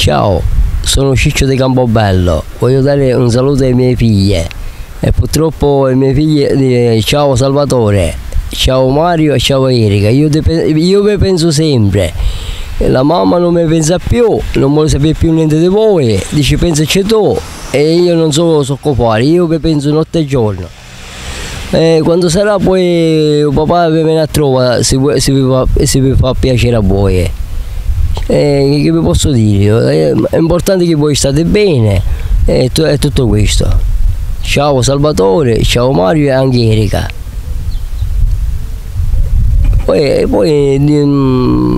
Ciao, sono Ciccio di Campobello, voglio dare un saluto alle mie figlie e purtroppo le mie figlie, ciao Salvatore, ciao Mario e ciao Erika, io vi penso sempre, la mamma non mi pensa più, non vuole sapere più niente di voi, dice pensaci tu e io non so cosa fare, io vi penso notte e giorno. Quando sarà poi papà vi viene a trovare se vi fa piacere a voi. Che vi posso dire? È importante che voi state bene e tutto questo. Ciao Salvatore, ciao Mario e anche Erika. Poi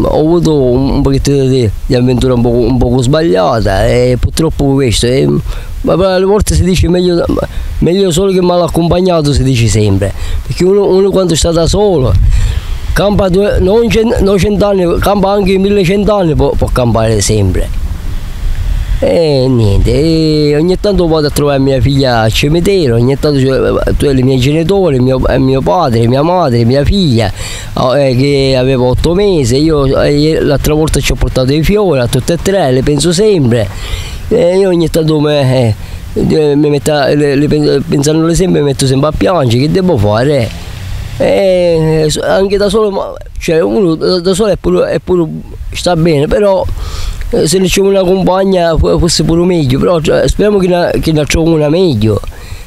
ho avuto un pochettino di avventura un poco sbagliata e purtroppo questo. Ma alle volte si dice meglio solo che mal accompagnato, si dice sempre, perché uno quando sta da solo campa non 100 anni, campa anche 1100 anni, può campare sempre. E niente, ogni tanto vado a trovare mia figlia al cimitero, ogni tanto i miei genitori, mio padre, mia madre, mia figlia che aveva 8 mesi, io l'altra volta ci ho portato i fiori a tutte e tre, le penso sempre. Io ogni tanto pensandole sempre mi metto sempre a piangere, che devo fare? Anche da solo, cioè uno da solo è pure sta bene, però se ne c'è una compagna fosse pure meglio, però speriamo che ne trovo una meglio,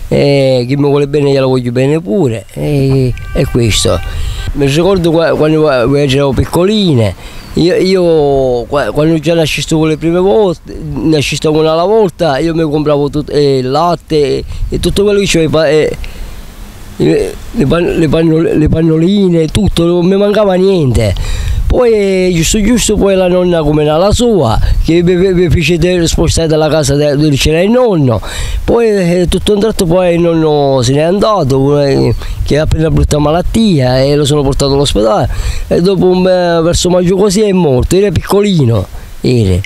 che mi vuole bene gliela voglio bene pure, è questo. Mi ricordo quando ero piccoline, io quando già nascisto con le prime volte, nascisto una alla volta, io mi compravo il latte e tutto quello che c'era, le pannoline, tutto, non mi mancava niente. Poi giusto poi la nonna come la sua, che mi fece spostare dalla casa dove c'era il nonno, poi tutto un tratto poi il nonno se n'è andato, che ha preso una brutta malattia e lo sono portato all'ospedale e dopo verso maggio così è morto, era piccolino, e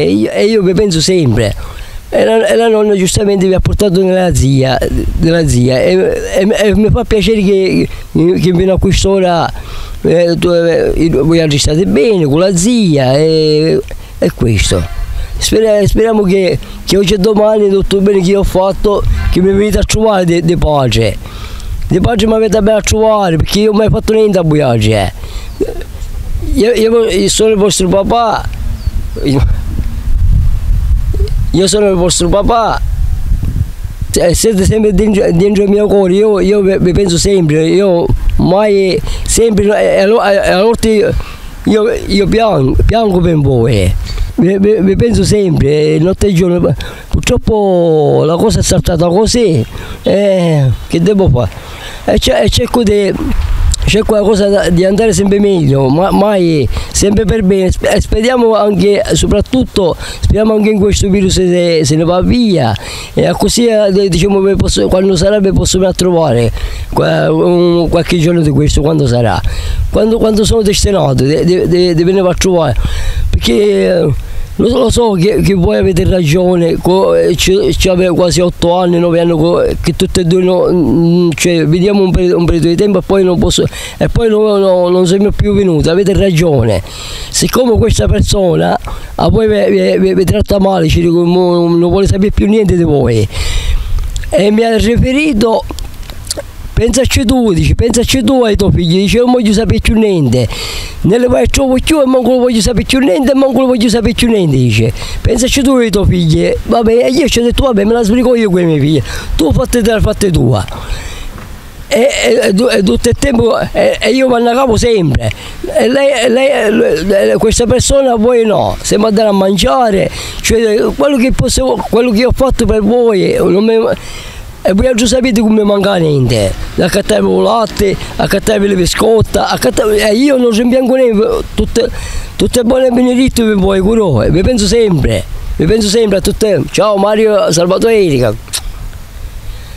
io mi penso sempre. E la nonna giustamente mi ha portato della zia e mi fa piacere che fino a quest'ora voi state bene con la zia e questo. Speriamo che oggi e domani tutto bene che io ho fatto, che mi venite a trovare di pace. Di pace mi avete bene a trovare, perché io non ho mai fatto niente a Buiage. Io sono il vostro papà. Io sono il vostro papà, siete sempre dentro il mio cuore, io vi penso sempre, io mai sempre, allora io piango per voi, vi penso sempre, notte e giorno. Purtroppo la cosa è saltata così, che devo fare? C'è qualcosa di andare sempre meglio, mai sempre per bene. Speriamo anche, soprattutto, speriamo anche in questo virus se ne va via e così diciamo quando sarà vi posso venire a trovare qualche giorno di questo, quando sarà. Quando sono destinato di venire a trovare, perché lo so che voi avete ragione, ci avete quasi 8 anni, 9 anni, che tutte e due cioè, vediamo un periodo di tempo e poi non posso, e poi non siamo più venuti, avete ragione. Siccome questa persona a voi vi tratta male, non vuole sapere più niente di voi e mi ha riferito. Pensaci tu ai tuoi figli, dice non voglio sapere più niente, nelle vai trovo più e manco lo voglio sapere più niente e manco lo voglio sapere più niente, dice. Pensaci tu ai tuoi figli, vabbè, io ci ho detto vabbè me la sbrigo io con i miei figli, tu fatte tua. E tutto il tempo e io mi annacavo sempre e lei questa persona a voi no, se mi andare a mangiare, cioè quello che io ho fatto per voi non mi. E voi già sapete come mi manca niente, accattarvi il latte, accattarvi le biscotte, io non rimpiango niente, tutte buone beneditte per voi, curo, vi penso sempre a tutte. Ciao Mario, Salvatore, Erika.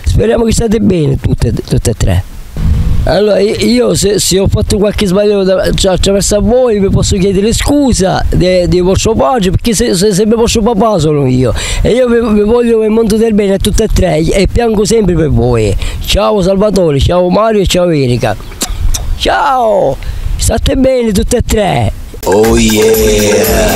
Speriamo che state bene tutte e tre. Allora io se ho fatto qualche sbaglio attraverso a voi vi posso chiedere scusa di vostro padre, perché sempre vostro papà sono io e io vi voglio il mondo del bene a tutte e tre e piango sempre per voi. Ciao Salvatore, ciao Mario e ciao Erika. Ciao, state bene tutte e tre. Oh yeah.